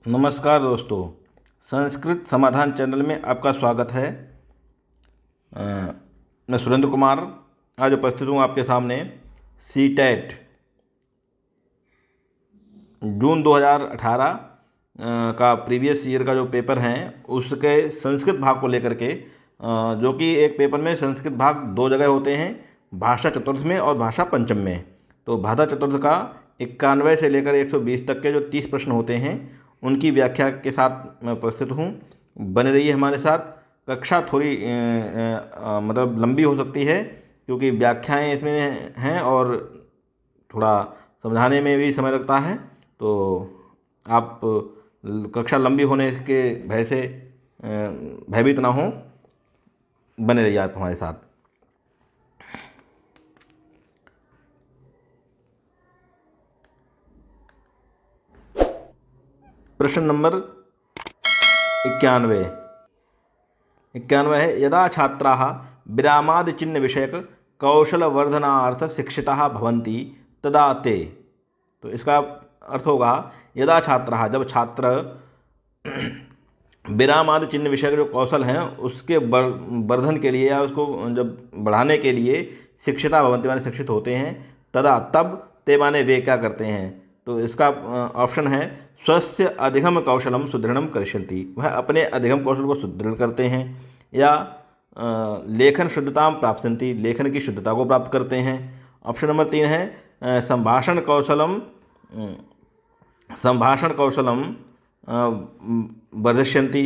नमस्कार दोस्तों, संस्कृत समाधान चैनल में आपका स्वागत है। मैं सुरेंद्र कुमार आज उपस्थित हूँ आपके सामने। सीटेट जून 2018 का प्रीवियस ईयर का जो पेपर हैं उसके संस्कृत भाग को लेकर के, जो कि एक पेपर में संस्कृत भाग दो जगह होते हैं, भाषा चतुर्थ में और भाषा पंचम में। तो भाषा चतुर्थ का 91 से लेकर 120 तक के जो 30 प्रश्न होते हैं उनकी व्याख्या के साथ मैं उपस्थित हूँ। बने रहिए हमारे साथ। कक्षा थोड़ी मतलब लंबी हो सकती है क्योंकि व्याख्याएं इसमें हैं और थोड़ा समझाने में भी समय लगता है। तो आप कक्षा लंबी होने के भय से भयभीत ना हो, बने रहिए आप हमारे साथ। प्रश्न नंबर 91 है, यदा छात्राः विरामादि चिन्ह विषयक कौशलवर्धनार्थ शिक्षिताः भवन्ति तदा ते। तो इसका अर्थ होगा, यदा छात्राः, जब छात्र विरामादि चिन्ह विषय के जो कौशल हैं उसके वर्धन के लिए या उसको जब बढ़ाने के लिए शिक्षिता भवन्ति माने शिक्षित होते हैं, तदा तब ते माने वे क्या करते हैं। तो इसका ऑप्शन है, स्वस्य अधिगम कौशलम सुदृढ़ करिष्यन्ति, वह अपने अधिगम कौशल को सुदृढ़ करते हैं, या लेखन शुद्धता प्राप्स्यन्ति, लेखन की शुद्धता को प्राप्त करते हैं। ऑप्शन नंबर 3 है, संभाषण कौशलम वर्धिष्यन्ति,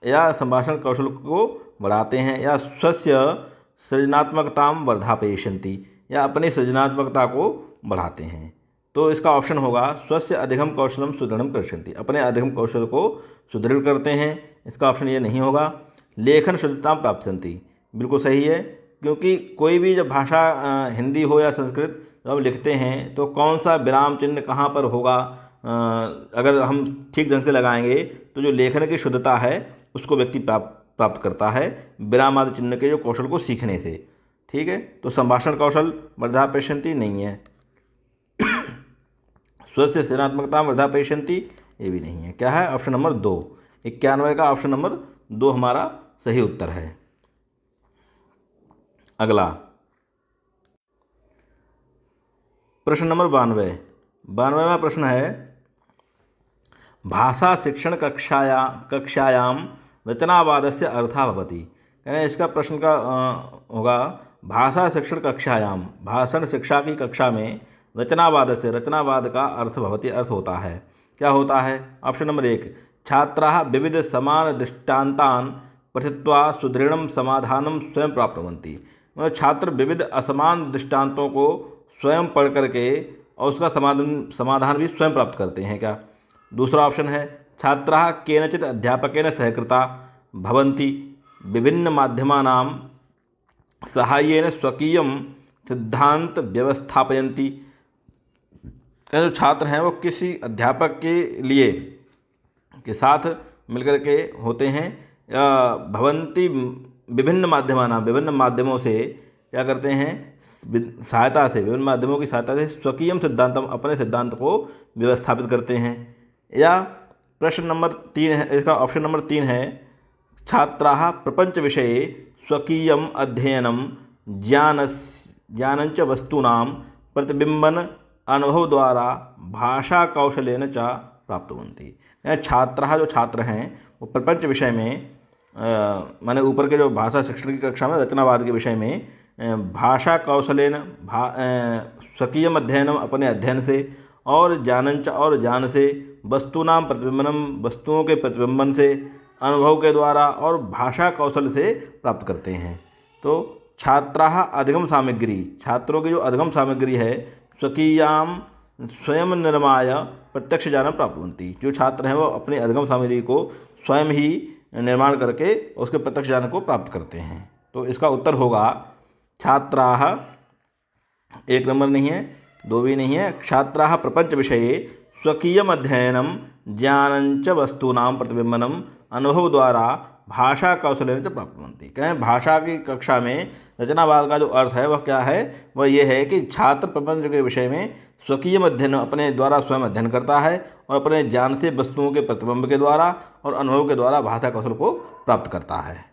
या संभाषण कौशल को बढ़ाते हैं, या स्वस्य सृजनात्मकता वर्धापयिष्यन्ति, या अपनी सृजनात्मकता को बढ़ाते हैं। तो इसका ऑप्शन होगा, स्वस्य अधिगम कौशलम सुदृढ़ करिष्यन्ति, अपने अधिगम कौशल को सुदृढ़ करते हैं। इसका ऑप्शन ये नहीं होगा। लेखन शुद्धता प्राप्स्यन्ति बिल्कुल सही है, क्योंकि कोई भी जब भाषा हिंदी हो या संस्कृत जब लिखते हैं तो कौन सा विराम चिन्ह कहाँ पर होगा, अगर हम ठीक ढंग से लगाएंगे तो जो लेखन की शुद्धता है उसको व्यक्ति प्राप्त करता है विरामादि चिन्ह के जो कौशल को सीखने से। ठीक है, तो संभाषण कौशल वर्धापयिष्यन्ति नहीं है, स्वस्य सृजनात्मकता वर्धापयिष्यन्ति ये भी नहीं है। क्या है? ऑप्शन नंबर 2, 91 का ऑप्शन नंबर 2 हमारा सही उत्तर है। अगला प्रश्न नंबर 92वां प्रश्न है, भाषा शिक्षण कक्षायां रचनावादस्य अर्थः भवति। यानी इसका प्रश्न का होगा, भाषा शिक्षण कक्षायां, भाषण शिक्षा की कक्षा में रचनावाद का अर्थ भवति, अर्थ होता है। क्या होता है? ऑप्शन नंबर 1, छात्राः विविध समान दृष्टान्तान् पठित्वा सुदृढ़ समाधानं स्वयं प्राप्नुवन्ति। मतलब छात्र विविध असमान दृष्टांतों को स्वयं पढ़ करके और उसका समाधान भी स्वयं प्राप्त करते हैं। क्या? दूसरा ऑप्शन है, छात्राः केनचित् अध्यापकेन सहकृता भवन्ति, विभिन्न माध्यमानां सहाय्येन स्वकीयं सिद्धांत व्यवस्थापयन्ति। जो छात्र हैं वो किसी अध्यापक के साथ मिलकर के होते हैं, या भवन्ति विभिन्न माध्यमों से क्या करते हैं, विभिन्न माध्यमों की सहायता से स्वकीयम सिद्धांतम, अपने सिद्धांत को व्यवस्थापित करते हैं। या प्रश्न नंबर 3 है, इसका ऑप्शन नंबर 3 है, छात्राः प्रपंच विषये स्वकीयम अध्ययनम ज्ञानंच वस्तूनां प्रतिबिंबन अनुभव द्वारा भाषा कौशलेन च प्राप्नुवन्ति। छात्राः, जो छात्र हैं वो प्रपंच विषय में माने ऊपर के जो भाषा शिक्षण की कक्षा में रचनावाद के विषय में भाषा कौशलेन स्वकीयम अध्ययनम, अपने अध्ययन से, और ज्ञानंच, और ज्ञान से, वस्तूनां प्रतिबिंबनम, वस्तुओं के प्रतिबिंबन से, अनुभव के द्वारा, और भाषा कौशल से प्राप्त करते हैं। तो छात्राः अधिगम सामग्री, छात्रों की जो अधिगम सामग्री है, स्वकीयाम स्वयं निर्माय प्रत्यक्ष ज्ञान प्राप्नुवन्ति, जो छात्र हैं वो अपनी अधिगम सामग्री को स्वयं ही निर्माण करके उसके प्रत्यक्ष ज्ञान को प्राप्त करते हैं। तो इसका उत्तर होगा, छात्राः, 1 नंबर नहीं है, 2 भी नहीं है, छात्राः प्रपंच विषये स्वकीयम अध्ययनम ज्ञानंच वस्तूनां प्रतिबिंबनम अनुभव द्वारा भाषा कौशलेन च प्राप्नुवन्ति। कहें भाषा की कक्षा में रचनावाद का जो अर्थ है वह क्या है, वह यह है कि छात्र प्रपंच के विषय में स्वकीय अध्ययन अपने द्वारा स्वयं अध्ययन करता है और अपने ज्ञान से वस्तुओं के प्रतिबिंब के द्वारा और अनुभव के द्वारा भाषा कौशल को प्राप्त करता है।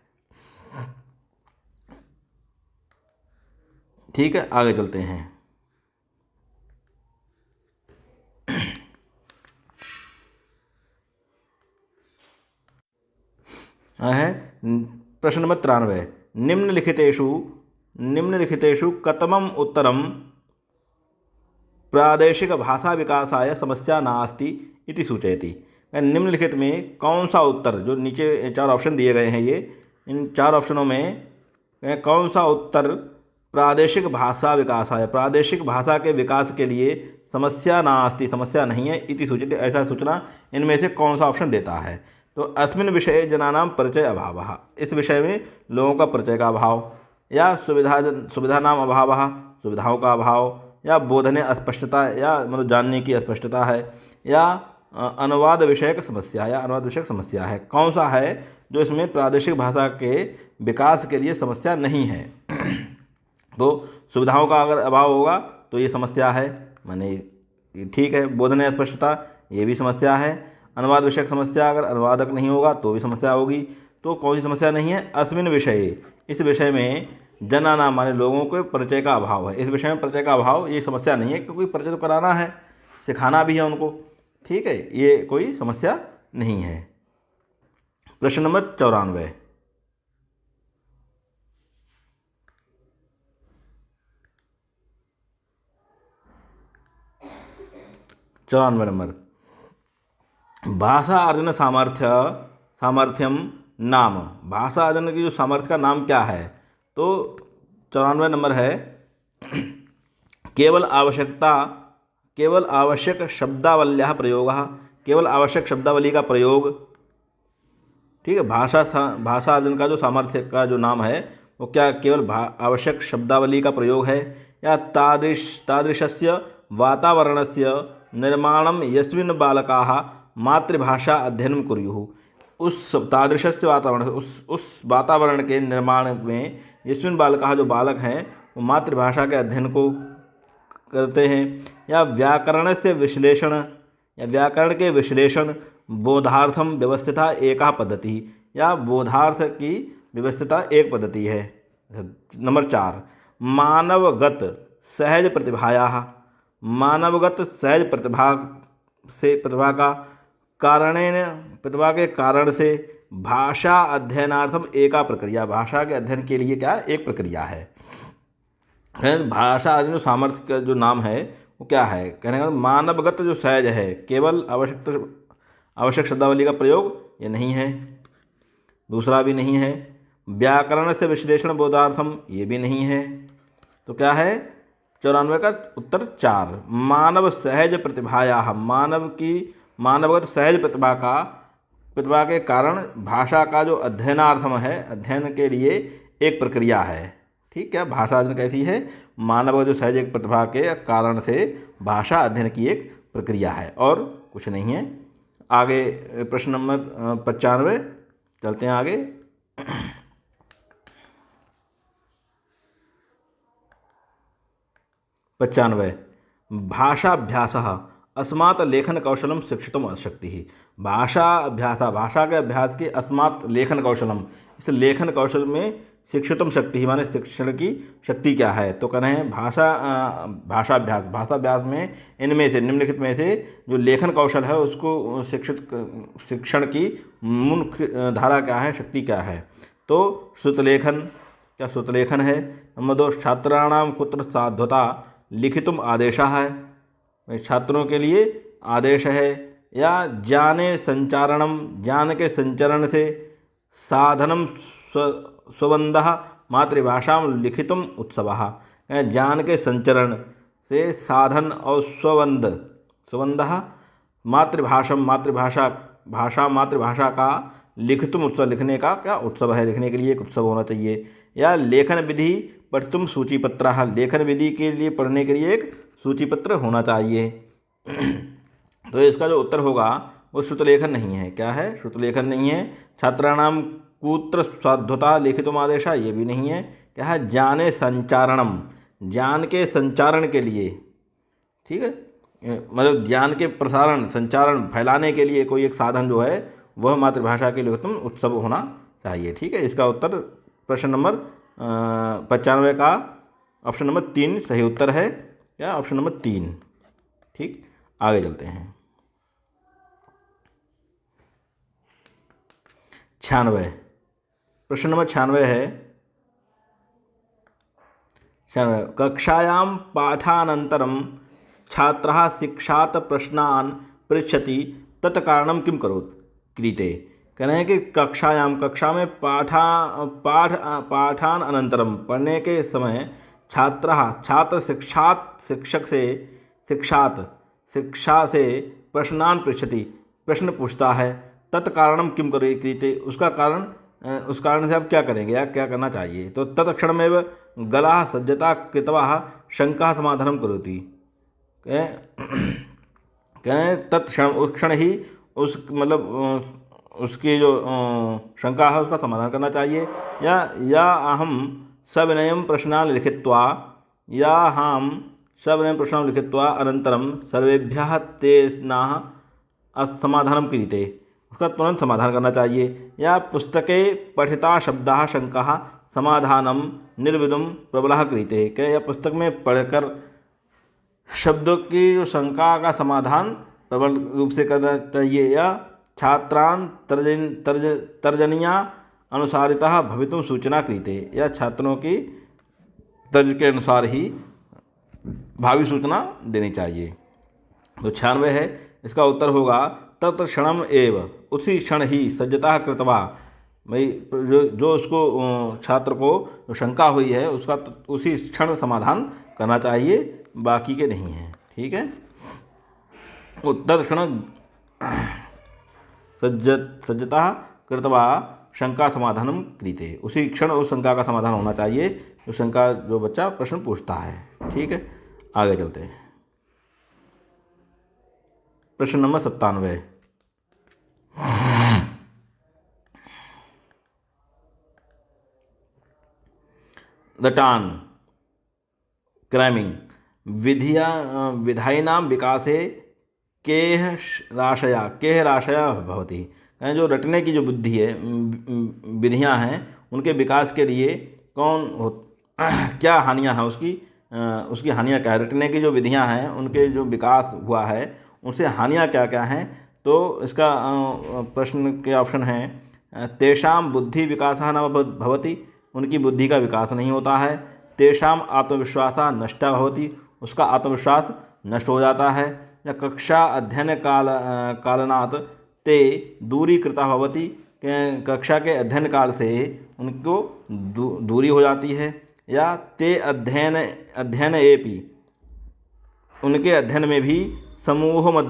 ठीक है, आगे चलते हैं। है प्रश्न नंबर 93। निम्नलिखितेषु कतमम् उत्तरं प्रादेशिक भाषा विकासाय समस्या नास्ति इति सूचयति। निम्नलिखित में कौन सा उत्तर, जो नीचे 4 ऑप्शन दिए गए हैं, ये इन 4 ऑप्शनों में कौन सा उत्तर प्रादेशिक भाषा विकासाय, प्रादेशिक भाषा के विकास के लिए समस्या नास्ति, समस्या नहीं है, इति सूचित, ऐसा सूचना इनमें से कौन सा ऑप्शन देता है। तो अस्मिन् विषये जनानां परिचय अभावः, इस विषय में लोगों का परिचय का अभाव, या सुविधानाम अभावः, सुविधाओं का अभाव, या बोधने अस्पष्टता, या मतलब जानने की अस्पष्टता है, या अनुवाद विषयक समस्या, या अनुवाद विषयक समस्या है। कौन सा है जो इसमें प्रादेशिक भाषा के विकास के लिए समस्या नहीं है। तो सुविधाओं का अगर अभाव होगा तो ये समस्या है, माने ठीक है। बोधने अस्पष्टता, ये भी समस्या है। अनुवाद विषयक समस्या, अगर अनुवादक नहीं होगा तो भी समस्या होगी। तो कौन सी समस्या नहीं है? अस्मिन् विषये, इस विषय में जनानाम माने लोगों को परिचय का अभाव है। इस विषय में परिचय का अभाव ये समस्या नहीं है, क्योंकि परिचय तो कराना है, सिखाना भी है उनको। ठीक है, ये कोई समस्या नहीं है। प्रश्न नंबर 94। नंबर, भाषा अर्जन सामर्थ्यम नाम, भाषा अर्जन की जो सामर्थ्य का नाम क्या है? तो 94 नंबर है केवल आवश्यक शब्दावल्याः प्रयोगः, केवल आवश्यक शब्दावली का प्रयोग। ठीक है, भाषा अर्जन का जो सामर्थ्य का जो नाम है वो क्या केवल आवश्यक शब्दावली का प्रयोग है, या तादृशस्य वातावरणस्य निर्माणं यस्मिन् बालकाः मातृभाषा अध्ययनं कुर्युः, उस तादृशस्य वातावरण, उस वातावरण के निर्माण में यस्मिन् बालकाः जो बालक हैं वो मातृभाषा के अध्ययन को करते हैं, या व्याकरण से विश्लेषण, या व्याकरण के विश्लेषण बोधार्थम व्यवस्थिता एका पद्धति, या बोधार्थ की व्यवस्थिता एक पद्धति है। नंबर 4, मानवगत सहज प्रतिभायाः, मानवगत सहज प्रतिभा का प्रतिभा के कारण से भाषा अध्ययनार्थम एका प्रक्रिया, भाषा के अध्ययन के लिए क्या एक प्रक्रिया है। भाषा अध्ययन सामर्थ्य का जो नाम है वो क्या है? कहने का मानवगत जो सहज है, केवल आवश्यक शब्दावली का प्रयोग, ये नहीं है। दूसरा भी नहीं है। व्याकरण से विश्लेषण बोधार्थम, ये भी नहीं है। तो क्या है 94 का उत्तर 4, मानव सहज प्रतिभाया, मानवगत सहज प्रतिभा के कारण भाषा का जो अध्ययनार्थम है, अध्ययन के लिए एक प्रक्रिया है। ठीक है, भाषा अध्ययन कैसी है? मानवगत जो सहज एक प्रतिभा के कारण से भाषा अध्ययन की एक प्रक्रिया है, और कुछ नहीं है। आगे प्रश्न नंबर 95, चलते हैं आगे। भाषाभ्यासः अस्मात् लेखन कौशलम शिक्षितुम शक्ति। भाषा के अभ्यास के अस्मात् लेखन कौशलम, इस लेखन कौशल में शिक्षितुम शक्ति माने शिक्षण की शक्ति क्या है? तो कह रहे हैं भाषाभ्यास में इनमें से निम्नलिखित में से जो लेखन कौशल है उसको शिक्षण की मुख्य धारा क्या है, शक्ति क्या है? तो श्रुतलेखन, क्या श्रुतलेखन है। नंबर 2, छात्राणाम कुत्र साध्वता लिखितुम आदेशः है, छात्रों के लिए आदेश है। या ज्ञाने संचारणम, ज्ञान के संचरण से साधनम स्वबंधः मातृभाषा लिखितुम उत्सवः, ज्ञान के संचरण से साधन और स्वबंधः मातृभाषा का लिखितुम उत्सव, लिखने का क्या उत्सव है, लिखने के लिए एक उत्सव होना चाहिए। या लेखन विधि पठितुम सूचीपत्रः, लेखन विधि के लिए पढ़ने के लिए एक सूचीपत्र होना चाहिए। तो इसका जो उत्तर होगा वो श्रुतलेखन नहीं है। क्या है? श्रुतलेखन नहीं है। छात्राणाम कुत्र साधुता लिखितुम आदेशा, ये भी नहीं है। क्या है? ज्ञाने संचारणम, ज्ञान के संचारण के लिए, ठीक है, मतलब ज्ञान के प्रसारण, संचारण, फैलाने के लिए कोई एक साधन जो है वह मातृभाषा के लिए उत्तम उत्सव होना चाहिए। ठीक है, इसका उत्तर प्रश्न नंबर 95 का ऑप्शन नंबर 3 सही उत्तर है। क्या? Option number 3। ठीक, आगे चलते हैं। 96, प्रश्न नंबर 96 है। 96, कक्षायां पाठानन्तरं छात्रः शिक्षात् प्रश्नान् पृच्छति तत् कारणं किं क्रियते। कह रहे हैं कि कक्षा में पाठान अनंतरम, पढ़ने के समय छात्र शिक्षा से प्रश्नान पृच्छति, प्रश्न पूछता है। तत्कारणम किम क्रियते, उसका कारण, उस कारण से आप क्या करेंगे या क्या करना चाहिए। तो तत्क्षणमेव गला सज्जता कृत्वा शंका समाधानम करोति। कहें तत्क्षण, उस क्षण ही उस मतलब उसकी जो शंका है उसका समाधान करना चाहिए। या अहम सविनयम प्रश्नान् लिखित्वा, या हम सविनयम प्रश्नान् लिखित्वा अनंतरम सर्वेभ्यः तेषां समाधानं क्रियते, उसका तुरंत समाधान करना चाहिए। या पुस्तके पठिता शब्दाः शंकाः समाधानं निर्विदुम प्रबलः क्रियते। क्या? या पुस्तक में पढ़कर शब्दों की जो शंका का समाधान प्रबल रूप से करना चाहिए। या छात्रान तर्जनिया अनुसारितः भवितुम सूचना क्रियते, या छात्रों की तर्ज के अनुसार ही भावी सूचना देनी चाहिए। तो 96 है, इसका उत्तर होगा तत्क्षणम एव, उसी क्षण ही सज्जता कृतवा, भाई जो उसको छात्र को शंका हुई है उसका उसी क्षण समाधान करना चाहिए, बाकी के नहीं है। ठीक है, तत्क्षण सज्जता कृत्वा शंका समाधानम क्रियते, उसी क्षण उस शंका का समाधान होना चाहिए, जो शंका जो बच्चा प्रश्न पूछता है। ठीक है, आगे चलते हैं। प्रश्न नंबर 97, दटान क्रैमिंग विधायिनां विकासे केह राशया भवति। कहें जो रटने की जो बुद्धि है, विधियां हैं, उनके विकास के लिए क्या हानियां हैं, उसकी हानियां क्या है। रटने की जो विधियां हैं उनके जो विकास हुआ है उनसे हानियां क्या क्या हैं। तो इसका प्रश्न के ऑप्शन हैं, तेषां बुद्धि विकासः न भवति, उनकी बुद्धि का विकास नहीं होता है। तेषां आत्मविश्वासः नष्टः भवति, उसका आत्मविश्वास नष्ट हो जाता है। या कक्षा अध्ययन कालनात् ते दूरीकृता भवति, कक्षा के अध्ययन काल से उनको दूरी हो जाती है। या ते अध्ययन एपि, उनके अध्ययन में भी समूह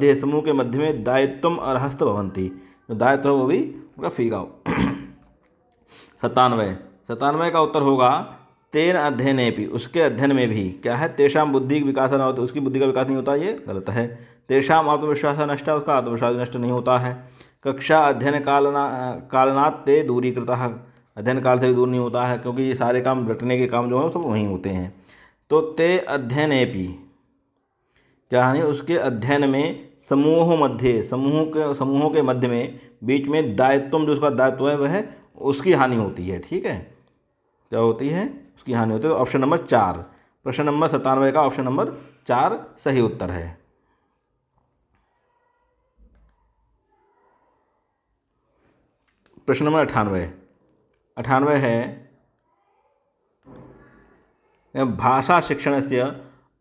के मध्य में दायित्वम अर्हस्त भवन्ति, जो दायित्व वो भी उनका फीका हो। 97 का उत्तर होगा तेन अध्ययनेपि, उसके अध्ययन में भी क्या है, तेषाम बुद्धि विकास न होता, उसकी बुद्धि का विकास नहीं होता, ये गलत है। तेषाम आत्मविश्वास नष्ट, उसका आत्मविश्वास नष्ट नहीं होता है। कक्षा अध्ययन कालनात् ते दूरीकृतः, अध्ययन काल से भी दूर नहीं होता है, क्योंकि ये सारे काम रटने के काम जो है सब वहीं होते हैं। तो ते अध्ययनेपि क्या हानि, उसके अध्ययन में समूहों के मध्य में बीच में दायित्व, जो उसका दायित्व है वह उसकी हानि होती है। ठीक है, क्या होती है, उसकी हानि होती है। तो ऑप्शन नंबर 4, प्रश्न नंबर 97 का ऑप्शन नंबर 4 सही उत्तर है। प्रश्न नंबर 98 है, भाषा शिक्षण से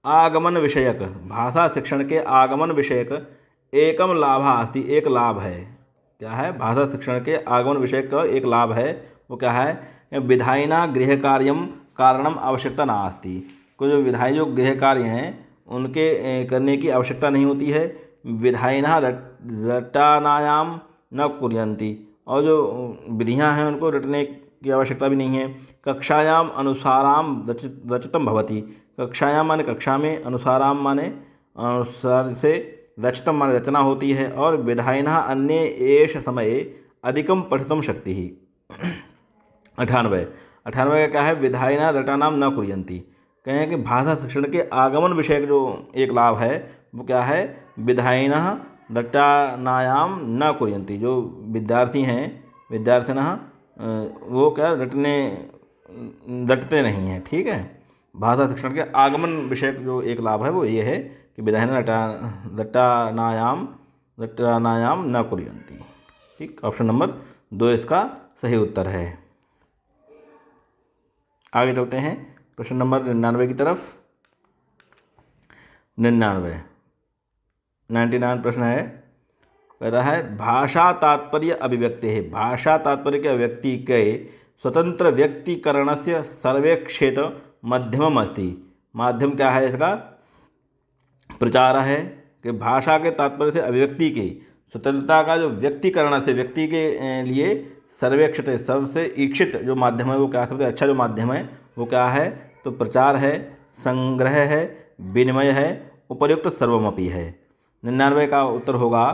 आगमन विषयक, भाषा शिक्षण के आगमन विषयक एकम लाभः अस्ति, एक लाभ है। क्या है, भाषा शिक्षण के आगमन विषयक का एक लाभ है, वो क्या है, विधायिना गृह कार्यम कारणम आवश्यकता नास्ति, कोई जो विधायी जो गृह कार्य हैं उनके करने की आवश्यकता नहीं होती है। विधायिना रटनायाम न कुर्यन्ति, और जो विधियां हैं उनको रटने की आवश्यकता भी नहीं है। कक्षायाम अनुसाराम रचितम भवति, कक्षायाम माने कक्षा में, अनुसाराम माने अनुसार से रचितम माने रचना होती है, और विधायिनः अन्य एष समये अधिकम पठितुम शक्ति ही। 98 98 का क्या है, विधायिनः रटानाम न कुर्यन्ति। कहें कि भाषा शिक्षण के आगमन विषय जो एक लाभ है वो क्या है, विधायिनः रटनायाम न कुर्यन्ति। जो विद्यार्थी हैं, विद्यार्थिनः वो क्या रटते नहीं हैं। ठीक है, भाषा शिक्षण के आगमन विषय जो एक लाभ है वो ये है कि विधायिनः रटनायाम न कुर्यन्ति। ठीक, ऑप्शन नंबर 2 इसका सही उत्तर है। आगे चलते हैं प्रश्न नंबर 99 की तरफ। 99 प्रश्न है, कहता है भाषा तात्पर्य अभिव्यक्ति है। भाषा तात्पर्य के अभिव्यक्ति के स्वतंत्र व्यक्तिकरण से सर्वेक्षेत मध्यमम अस्ति। माध्यम क्या है इसका, प्रचार है कि भाषा के तात्पर्य से अभिव्यक्ति की स्वतंत्रता का जो व्यक्तिकरण से व्यक्ति के लिए सर्वेक्षित सबसे इच्छित जो माध्यम है वो क्या, सबसे अच्छा जो माध्यम है वो क्या है, तो प्रचार है, संग्रह है, विनिमय है, उपर्युक्त सर्वमपि है। 99 का उत्तर होगा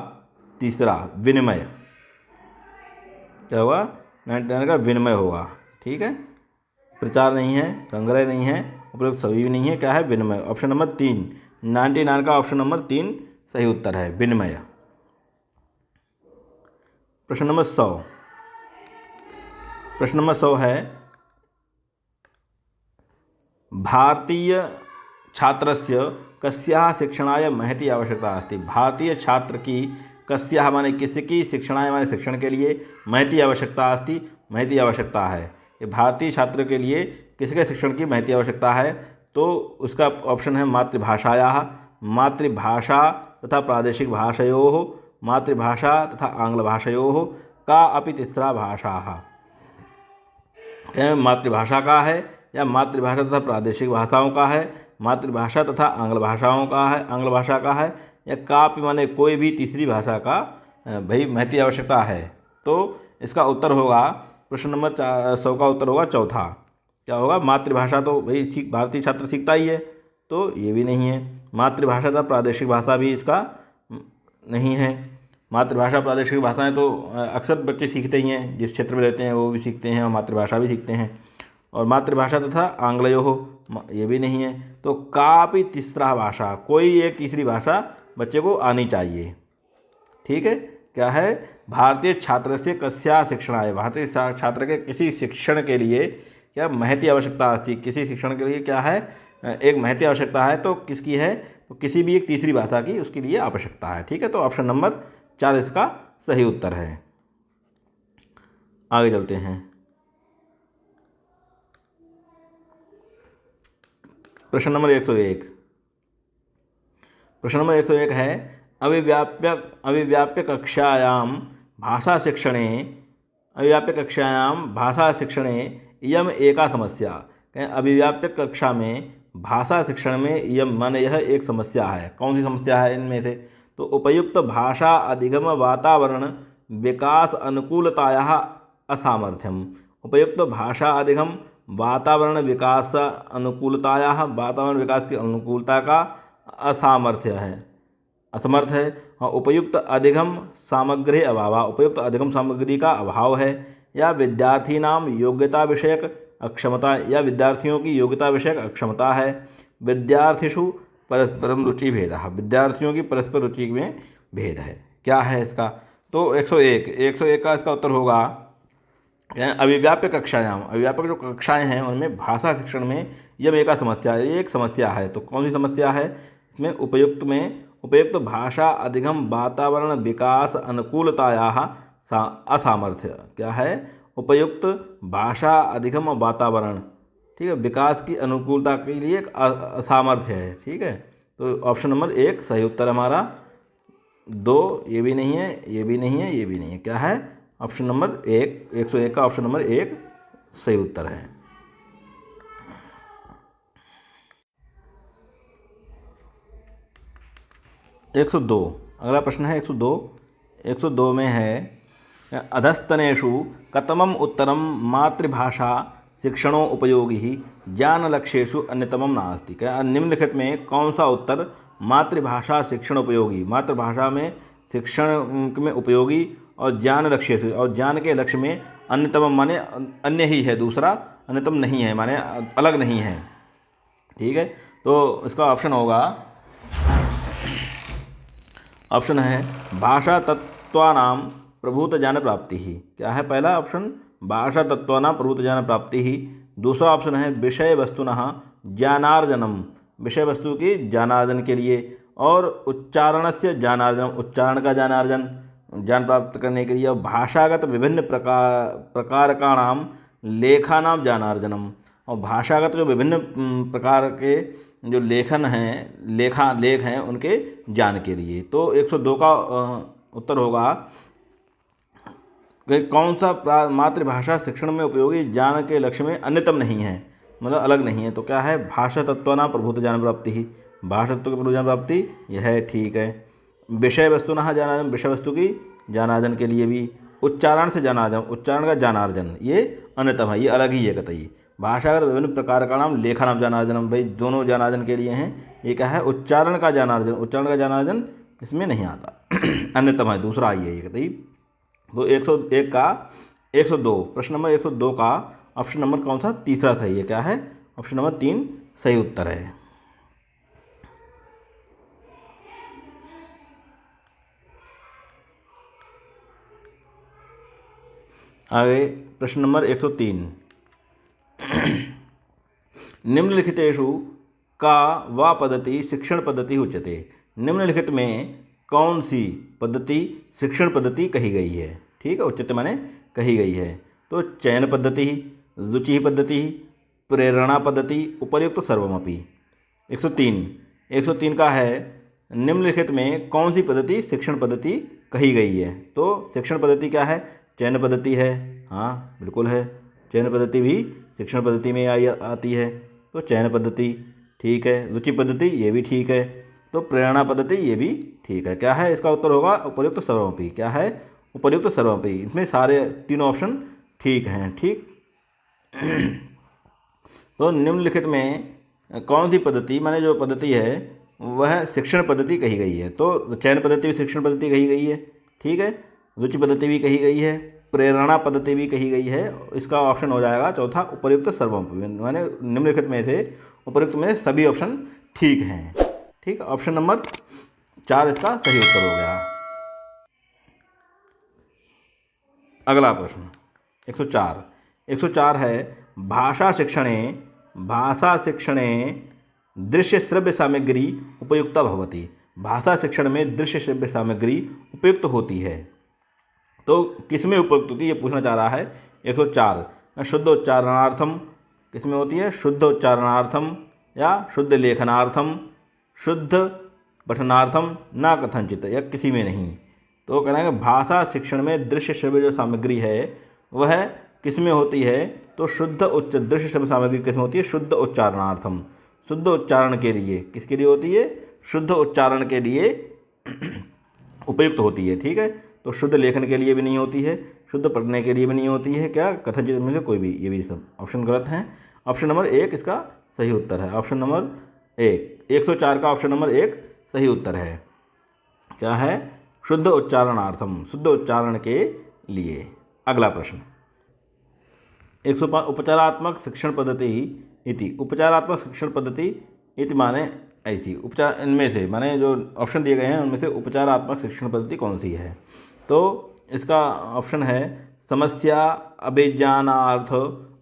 तीसरा, विनिमय। क्या होगा, 99 का विनिमय होगा। ठीक है, प्रचार नहीं है, संग्रह नहीं है, उपयुक्त सभी भी नहीं है, क्या है, विनिमय। ऑप्शन नंबर 3, 99 का ऑप्शन नंबर 3 सही उत्तर है, विनिमय। प्रश्न नंबर 100। प्रश्न नंबर 100 है, भारतीय छात्रस्य कस्याः शिक्षणाय महती आवश्यकता अस्ति। भारतीय छात्र की कस्याः माने किसी की, शिक्षणाय माने शिक्षण के लिए, महती आवश्यकता अस्ति महती आवश्यकता है। ये भारतीय छात्र के लिए किसके शिक्षण की महती आवश्यकता है, तो उसका ऑप्शन है मातृभाषायाः, मातृभाषा तथा प्रादेशिक भाषयोः, मातृभाषा तथा आंग्ल भाषयोः का अपि तीसरा भाषाः। मातृभाषा का है या मातृभाषा तथा प्रादेशिक भाषाओं का है, मातृभाषा तथा आंग्ल भाषाओं का है, आंग्ल भाषा का है, या कापि माने कोई भी तीसरी भाषा का भाई महती आवश्यकता है। तो इसका उत्तर होगा प्रश्न नंबर 100 का उत्तर होगा चौथा। क्या होगा, मातृभाषा तो भाई भारतीय छात्र सीखता ही है, तो ये भी नहीं है। मातृभाषा तथा प्रादेशिक भाषा भी इसका नहीं है। मातृभाषा प्रादेशिक भाषाएं तो अक्सर बच्चे सीखते ही हैं, जिस क्षेत्र में रहते हैं वो भी सीखते हैं और मातृभाषा भी सीखते हैं। और मातृभाषा तथा आंग्लयो हो, ये भी नहीं है। तो कापि तीसरा भाषा, कोई एक तीसरी भाषा बच्चे को आनी चाहिए। ठीक है, क्या है, भारतीय छात्र से कस्या शिक्षणाय, भारतीय छात्र के किसी शिक्षण के लिए क्या महती आवश्यकता आती, किसी शिक्षण के लिए क्या है, एक महती आवश्यकता है। तो किसकी है, तो किसी भी एक तीसरी भाषा की उसके लिए आवश्यकता है। ठीक है, तो ऑप्शन नंबर 4 इसका सही उत्तर है। आगे चलते हैं। प्रश्न नंबर 101। प्रश्न नंबर 101 है, अविव्याप्य कक्षायां भाषा शिक्षणे, अविव्याप्य कक्षायां भाषा शिक्षणे इयम एका समस्या। कहें अविव्याप्य कक्षा में भाषा शिक्षण में इयम माने यह एक समस्या है। कौन सी समस्या है इनमें से, तो उपयुक्त भाषा अधिगम वातावरण विकास अनुकूलतायाः असामर्थ्यम। उपयुक्त भाषा अधिगम वातावरण विकास अनुकूलतायाः, वातावरण विकास की अनुकूलता का असामर्थ्य है, असमर्थ है। और उपयुक्त अधिगम सामग्री अभाव, उपयुक्त अधिगम सामग्री का अभाव है। या विद्यार्थी नाम योग्यता विषयक अक्षमता, या विद्यार्थियों की योग्यता विषयक अक्षमता है। विद्यार्थिषु परस्परम रुचि भेद, विद्यार्थियों की परस्पर रुचि में भेद है। क्या है इसका, तो 101 का इसका उत्तर होगा अविव्याप्य कक्षायाम। अविव्यापक जो कक्षाएं हैं उनमें भाषा शिक्षण में यह एक समस्या है, ये एक समस्या है। तो कौन सी समस्या है इसमें, उपयुक्त भाषा अधिगम वातावरण विकास अनुकूलतायाः असामर्थ्य। क्या है, उपयुक्त भाषा अधिगम वातावरण, ठीक है, विकास की अनुकूलता के लिए एक असामर्थ्य है। ठीक है, तो ऑप्शन नंबर 1 सही उत्तर हमारा। 2 ये भी नहीं है, ये भी नहीं है, ये भी नहीं है। क्या है, ऑप्शन नंबर 1, 101 का ऑप्शन नंबर 1 सही उत्तर है। अगला प्रश्न है 102 में है, अधस्तनेषु कतमम उत्तरम मातृभाषा शिक्षणों उपयोगी ज्ञान लक्ष्येषु अन्यतमम नास्ति। क्या निम्नलिखित में कौन सा उत्तर मातृभाषा शिक्षण उपयोगी, मातृभाषा में शिक्षण में उपयोगी और ज्ञान लक्ष्य से, और ज्ञान के लक्ष्य में अन्यतम माने अन्य ही है, दूसरा अन्यतम नहीं है माने अलग नहीं है। ठीक है, तो इसका ऑप्शन होगा, ऑप्शन है भाषा तत्वानां प्रभूत ज्ञान प्राप्ति ही। क्या है पहला ऑप्शन? भाषा तत्वानां प्रभूत ज्ञान प्राप्ति ही। दूसरा ऑप्शन है विषय वस्तुनः ज्ञानार्जनम, विषय वस्तु की ज्ञानार्जन के लिए, और उच्चारणस्य ज्ञानार्जन, उच्चारण का ज्ञानार्जन ज्ञान प्राप्त करने के लिए, और भाषागत विभिन्न प्रकारकाणाम लेखानाम ज्ञानार्जनम, और भाषागत जो विभिन्न प्रकार के जो लेखन हैं, लेख हैं उनके ज्ञान के लिए। तो 102 का उत्तर होगा कि कौन सा मातृभाषा शिक्षण में उपयोगी ज्ञान के लक्ष्य में अन्यतम नहीं है, मतलब अलग नहीं है। तो क्या है? भाषा तत्वानां प्रभूत ज्ञान प्राप्ति ही, भाषा तत्व की प्रभूत ज्ञान प्राप्ति यह है, ठीक है। विषय वस्तुनः ज्ञानार्जन, विषय वस्तु की ज्ञानार्जन के लिए भी। उच्चारण से ज्ञानार्जन, उच्चारण का ज्ञानार्जन ये अन्यतम है, ये अलग ही है कतई। भाषागत विभिन्न प्रकार का नाम लेखा नाम ज्ञानार्जन, भाई दोनों ज्ञानार्जन के लिए हैं। ये क्या है? उच्चारण का ज्ञानार्जन, उच्चारण का ज्ञानार्जन इसमें नहीं आता, अन्यतम है, दूसरा आई है ये कतई। तो 101 का 102, प्रश्न नंबर 102 का ऑप्शन नंबर कौन सा? तीसरा सही है। क्या है? ऑप्शन नंबर 3 सही उत्तर है। आगे प्रश्न नंबर 103, निम्नलिखितेषु का वा पद्धति शिक्षण पद्धति उच्यते। निम्नलिखित में कौन सी पद्धति शिक्षण पद्धति कही गई है? ठीक है, उच्यते माने कही गई है। तो चयन पद्धति, रुचि पद्धति, प्रेरणा पद्धति, उपर्युक्त सर्वमपि। 103 का है निम्नलिखित में कौन सी पद्धति शिक्षण पद्धति कही गई है? तो शिक्षण पद्धति क्या है? चयन पद्धति है, हाँ बिल्कुल है, चयन पद्धति भी शिक्षण पद्धति में आती है, तो चयन पद्धति ठीक है। रुचि पद्धति ये भी ठीक है, तो प्रेरणा पद्धति ये भी ठीक है। क्या है? इसका उत्तर होगा उपर्युक्त सर्वमपि। क्या है? उपर्युक्त सर्वमपि। इसमें सारे तीनों ऑप्शन ठीक हैं, ठीक। तो निम्नलिखित में कौन सी पद्धति माने जो पद्धति है वह शिक्षण पद्धति कही गई है? तो चयन पद्धति भी शिक्षण पद्धति कही गई है, ठीक है। रुचि पद्धति भी कही गई है, प्रेरणा पद्धति भी कही गई है। इसका ऑप्शन हो जाएगा चौथा उपर्युक्त सर्वमपि, माने निम्नलिखित में से उपर्युक्त में सभी ऑप्शन ठीक हैं, ठीक। ऑप्शन नंबर 4 इसका सही उत्तर हो गया। अगला प्रश्न 104 है भाषा शिक्षणे दृश्य श्रव्य सामग्री उपयुक्ता भवति। भाषा शिक्षण में दृश्य श्रव्य सामग्री उपयुक्त होती है, तो किसमें उपयुक्त होती है ये पूछना चाह रहा है। 104 शुद्ध उच्चारणार्थम किसमें होती है? शुद्ध उच्चारणार्थम या शुद्ध लेखनार्थम, शुद्ध पठनार्थम, ना कथनचित, या किसी में नहीं। तो कहना है कि भाषा शिक्षण में दृश्य श्रव्य जो सामग्री है वह किसमें होती है? तो शुद्ध दृश्य श्रव्य सामग्री किसमें होती है? शुद्ध उच्चारणार्थम, शुद्ध उच्चारण के लिए। किसके लिए होती है? शुद्ध उच्चारण के लिए उपयुक्त होती है, ठीक है। तो शुद्ध लेखन के लिए भी नहीं होती है, शुद्ध पढ़ने के लिए भी नहीं होती है, क्या कथनचित में से कोई भी, ये भी सब ऑप्शन गलत हैं। ऑप्शन नंबर 1 इसका सही उत्तर है। ऑप्शन नंबर 104 का ऑप्शन नंबर 1 सही उत्तर है। क्या है? शुद्ध उच्चारणार्थम, शुद्ध उच्चारण के लिए। अगला प्रश्न 105 उपचारात्मक शिक्षण पद्धति इति। उपचारात्मक शिक्षण पद्धति इति माने ऐसी उपचार, इनमें से माने जो ऑप्शन दिए गए हैं उनमें से उपचारात्मक शिक्षण पद्धति कौन सी है? तो इसका ऑप्शन है समस्या अभिज्ञानार्थ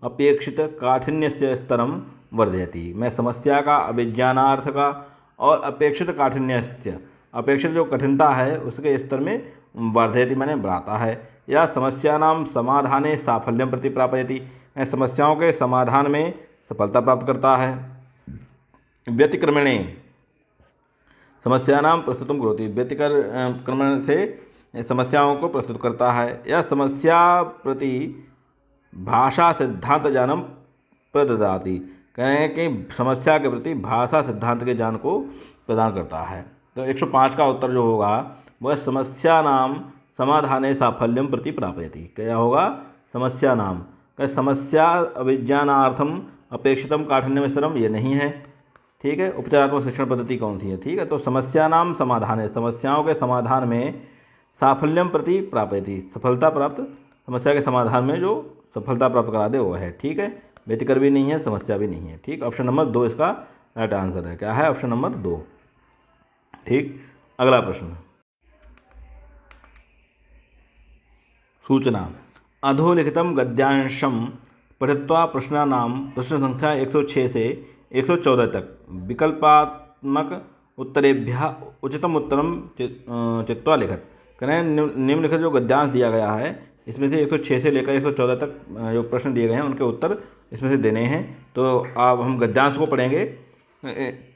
अपेक्षित काठिन्य से स्तरम वर्धयति। मैं समस्या का, अभिज्ञानार्थ का और अपेक्षित काठिन्य से, अपेक्षित जो कठिनता है उसके स्तर में वर्धयति माने बढ़ाता है। या समस्यानां समाधाने साफल्यम प्रति प्रापयति, समस्याओं के समाधान में सफलता प्राप्त करता है। व्यतिक्रमणे समस्यानां प्रस्तुतम करोति, व्यतिक्रमण से समस्याओं को प्रस्तुत करता है। या समस्या प्रति भाषा सिद्धांत ज्ञानम प्रददाति, कहें कि समस्या के प्रति भाषा सिद्धांत के ज्ञान को प्रदान करता है। तो 105 का उत्तर जो होगा वह समस्यानां समाधाने साफल्यम प्रति प्रापयति। क्या होगा? समस्यानां का समस्या अभिज्ञानार्थम अपेक्षितम काठिन्यम स्तरम ये नहीं है, ठीक है। उपचारात्मक शिक्षण पद्धति कौन सी है? ठीक है, तो समस्या नाम समाधान है, समस्याओं के समाधान में साफल्यम प्रति प्राप्यति, सफलता प्राप्त, समस्या के समाधान में जो सफलता प्राप्त करा दे वो है। ठीक है, व्यतिकर भी नहीं है, समस्या भी नहीं है। ठीक, ऑप्शन नंबर 2 इसका राइट आंसर है। क्या है? Option number 2। ठीक, अगला प्रश्न। सूचना अधोलिखितम गद्यांशम पठित्वा प्रश्न संख्या 106 से 114 तक विकल्पात्मक उत्तरेभ्यः उचितम उत्तरम चित्वा लिखत। करें निम्नलिखित जो गद्यांश दिया गया है इसमें से 106 से लेकर 114 तक जो प्रश्न दिए गए हैं उनके उत्तर इसमें से देने हैं। तो अब हम गद्यांश को पढ़ेंगे।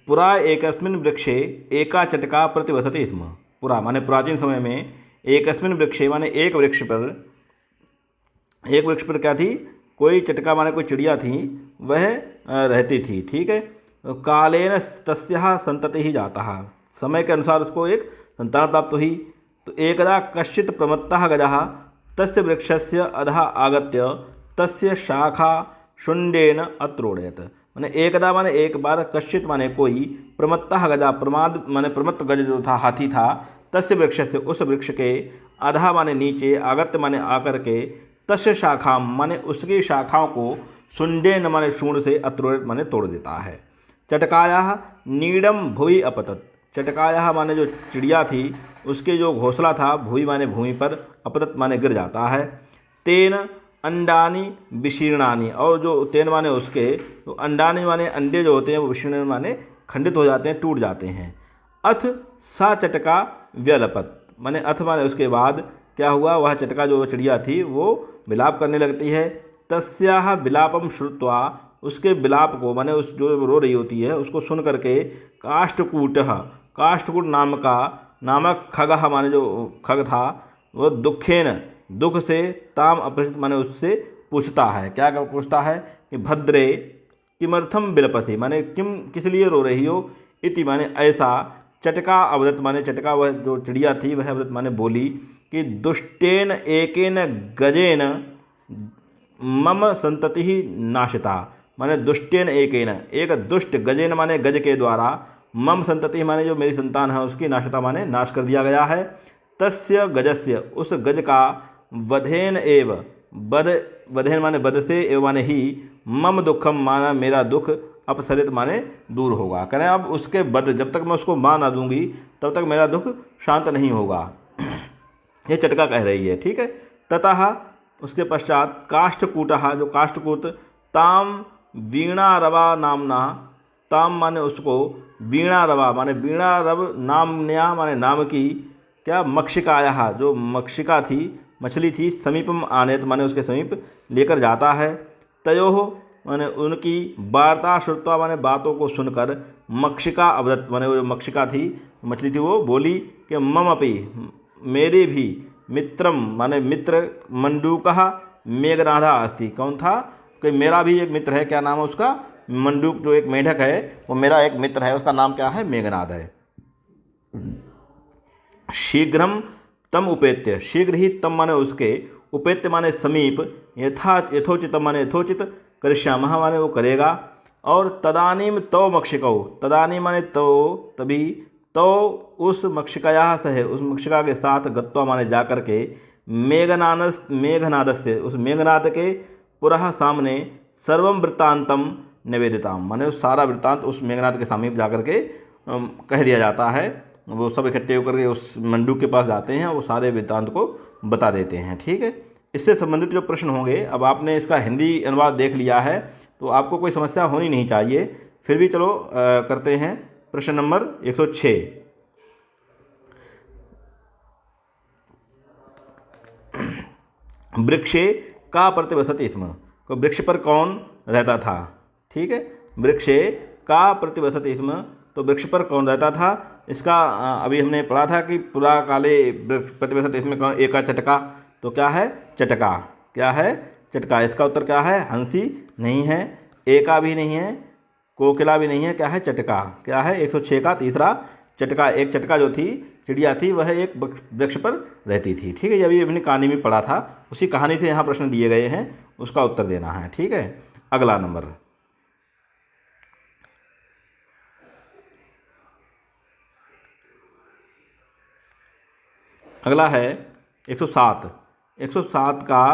पुरा एकस्मिन् वृक्षे एका चटका प्रतिवसति स्म। पुरा माने प्राचीन समय में, एकस्मिन् वृक्षे माने एक वृक्ष पर क्या थी? कोई चटका माने कोई चिड़िया थी, वह रहती थी। ठीक है, कालेन तस्याः संततिः जातः, समय के अनुसार उसको एक संतान प्राप्त हुई। तो एकदा कश्चित् प्रमत्तः गजः तस्य वृक्षस्य अधः आगत्य तस्य शाखा शुण्डेन अत्रोड़यत्। माने एकदा माने एक बार, कश्चित् माने कोई, प्रमत्तः गजा प्रमाद माने प्रमत्त गज जो था, हाथी था, तस्य वृक्षस्य उस वृक्ष के, अधः माने नीचे, आगत्य माने आकर के, तस्य शाखा माने उसकी शाखाओं को, शुण्डेन माने शूंड से, अत्रोड़यत् माने तोड़ देता है। चटकायाः नीडम भुवि अपतत। चटकायाः माने जो चिड़िया थी उसके जो घोंसला था, भुवि माने भूमि पर, अपतत माने गिर जाता है। तेन अंडानी विशीर्णानी, और जो तेन माने उसके, तो अंडानी माने अंडे जो होते हैं वो विशीर्ण माने खंडित हो जाते हैं, टूट जाते हैं। अथ सा चटका व्यलपत, माने अथ माने उसके बाद क्या हुआ? वह चटका जो चिड़िया थी वो विलाप करने लगती है। तस्याः विलापम श्रुत्वा, उसके विलाप को माने उस जो रो रही होती है उसको सुन करके, काष्ठकूटः, काष्ठकूट नामक खगः माने जो खग था वो दुखेन, दुख से, ताम अपृछत माने उससे पूछता है। क्या पूछता है? कि भद्रे किमर्थम विलपसि, माने किस लिए रो रही हो? इति माने ऐसा, चटका अवदत माने चटका, वह जो चिड़िया थी वह अवदत माने बोली कि दुष्टेन एकेन गजेन मम संतति ही नाशिता। माने दुष्टेन एकेन, एक दुष्ट, गजेन माने गज के द्वारा, मम संतति माने जो मेरी संतान है उसकी, नाशिता माने नाश कर दिया गया है। तस्य गजस्य, उस गज का, वधेन एव, वधेन माने बद से, एव माने ही, मम दुखम माना मेरा दुख, अपसरित माने दूर होगा। करें अब उसके बद, जब तक मैं उसको मार ना दूंगी तब तक मेरा दुख शांत नहीं होगा, ये चटका कह रही है। ठीक है, ततः उसके पश्चात काष्ठकूटः, जो काष्ठकूट, ताम वीणा रवा नामना, ताम माने उसको, वीणा रवा माने वीणा रव, नामन्या माने नाम की, क्या? मक्षिकायाः, जो मक्षिका थी, मछली थी, समीपम आनेत माने उसके समीप लेकर जाता है। तयोः माने उनकी, वार्ता श्रुत्वा माने बातों को सुनकर, मक्षिका अवदत माने वो जो मक्षिका थी, मछली थी, वो बोली कि मम अपि, मेरे भी, मित्रम माने मित्र, मंडूकः मेघनादा अस्ति। कौन था? कि मेरा भी एक मित्र है। क्या नाम है उसका? मंडूक, जो एक मेढक है वो मेरा एक मित्र है, उसका नाम क्या है? मेघनाद है। शीघ्रम तम उपेत्य, शीघ्र ही, तम माने उसके, उपेत्य माने समीप, यथोचित माने यथोचित, करिष्यामः माने वो करेगा। और तदानीम तो मक्षिकौ, तदानी माने तो, तभी, तो उस मक्षिकायाः सह, उस मक्षिका के साथ, गत्वा माने जाकर के, मेघनाद से, उस मेघनाद के, पुरः सामने, सर्वम वृत्तांतम निवेदिताम माने उस सारा वृत्तांत उस मेघनाद के समीप जाकर के कह दिया जाता है। वो सब इकट्ठे होकर के उस मंडूक के पास जाते हैं, वो सारे वृत्तांत को बता देते हैं। ठीक है, इससे संबंधित जो प्रश्न होंगे, अब आपने इसका हिंदी अनुवाद देख लिया है तो आपको कोई समस्या होनी नहीं चाहिए, फिर भी चलो करते हैं। प्रश्न नंबर 106, वृक्षे का प्रतिवसति स्म, तो वृक्ष पर कौन रहता था? ठीक है, वृक्षे का प्रतिवसति स्म, तो वृक्ष पर कौन रहता था? इसका अभी हमने पढ़ा था कि पुरा काले प्रतिवसति स्म कौन? एका चटका, तो क्या है? चटका। क्या है? चटका। इसका उत्तर क्या है? हंसी नहीं है, एका भी नहीं है, कोकिला भी नहीं है, क्या है? चटका। क्या है? 106 का तीसरा चटका। एक चटका जो थी, चिड़िया थी, वह एक वृक्ष पर रहती थी। ठीक है, ये अभी अपनी कहानी में पढ़ा था, उसी कहानी से यहाँ प्रश्न दिए गए हैं, उसका उत्तर देना है। ठीक है, अगला नंबर। अगला है 107। 107 का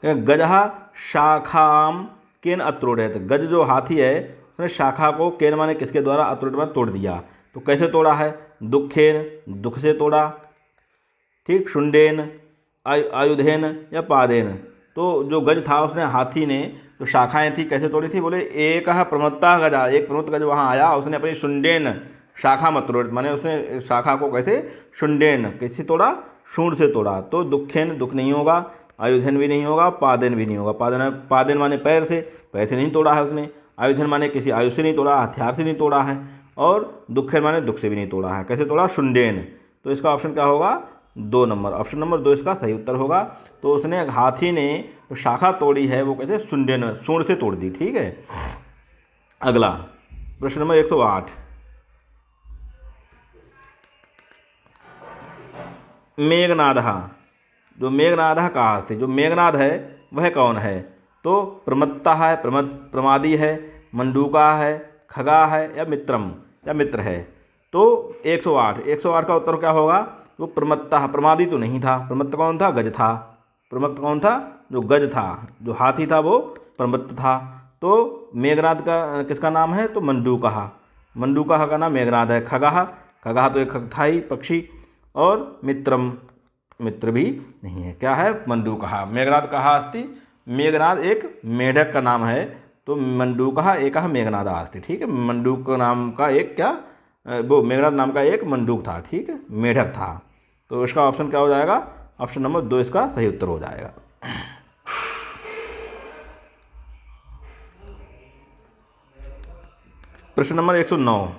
गजः शाखाम केन अत्रोड़यत। गज जो हाथी है उसने शाखा को केन माने किसके द्वारा, अत्रोड़ माने तोड़ दिया। तो कैसे तोड़ा है, दुखेन दुख से तोड़ा, ठीक, शुंडेन आयुधेन या पादेन। तो जो गज था उसने, हाथी ने जो शाखाएं थी कैसे तोड़ी थी, बोले एक प्रमत्ता गजा, एक प्रमुख गज वहाँ आया, उसने अपनी शुंडेन शाखा मत तोड़, माने उसने शाखा को कैसे, शुंडेन कैसे तोड़ा, शूंड से तोड़ा। तो दुखेन दुख नहीं होगा, आयुधन भी नहीं होगा, पादेन भी नहीं होगा। पादेन माने पैर से, पैर से नहीं तोड़ा है उसने। आयुधन माने किसी आयु से नहीं तोड़ा, हथियार से नहीं तोड़ा है। और दुखेन माने दुख से भी नहीं तोड़ा है। कैसे तोड़ा, शुंडेन। तो इसका ऑप्शन क्या होगा, 2 नंबर, ऑप्शन नंबर 2 इसका सही उत्तर होगा। तो उसने, हाथी ने जो शाखा तोड़ी है वो कहते हैं शुंडेन, सूंड से तोड़ दी। ठीक है। अगला प्रश्न नंबर 108। मेघनाद, जो मेघनाद कहा थे, जो मेघनाद है वह कौन है। तो प्रमत्ता है, प्रमादी है, मंडूका है, खगा है या मित्रम या मित्र है। तो 108 का उत्तर क्या होगा, वो प्रमत्ता, प्रमादी तो नहीं था। प्रमत्त कौन था, गज था। प्रमत्त कौन था, जो गज था, जो हाथी था वो प्रमत्त था। तो मेघनाद का किसका नाम है, तो मंडूका। मंडूका का नाम मेघनाद है। खगा, खगा तो एक था ही पक्षी। और मित्रम, मित्र भी नहीं है। क्या है, मंडूका। मेघनाद कहा अस्ति, मेघनाद एक मेढक का नाम है। तो मंडूका एक मेघनाद अस्ति। ठीक है। मंडूक नाम का एक क्या, वो मेघनाद नाम का एक मंडूक था। ठीक है, मेढक था। तो इसका ऑप्शन क्या हो जाएगा, ऑप्शन नंबर 2 इसका सही उत्तर हो जाएगा। प्रश्न नंबर 109।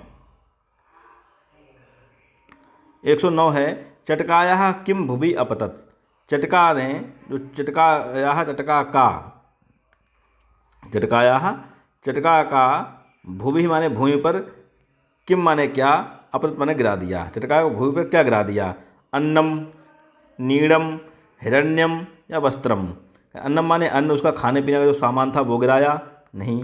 109 है, चटकाया किम भुवि अपतत। चटका ने, जो चटकाया, चटका का, चटकाया, चटका का, भूमि माने भूमि पर, किम माने क्या, अपतत माने गिरा दिया। चटका को भूमि पर क्या गिरा दिया, अन्नम, नीडम, हिरण्यम या वस्त्रम। अन्नम माने अन्न, उसका खाने पीने का जो सामान था वो गिराया, नहीं।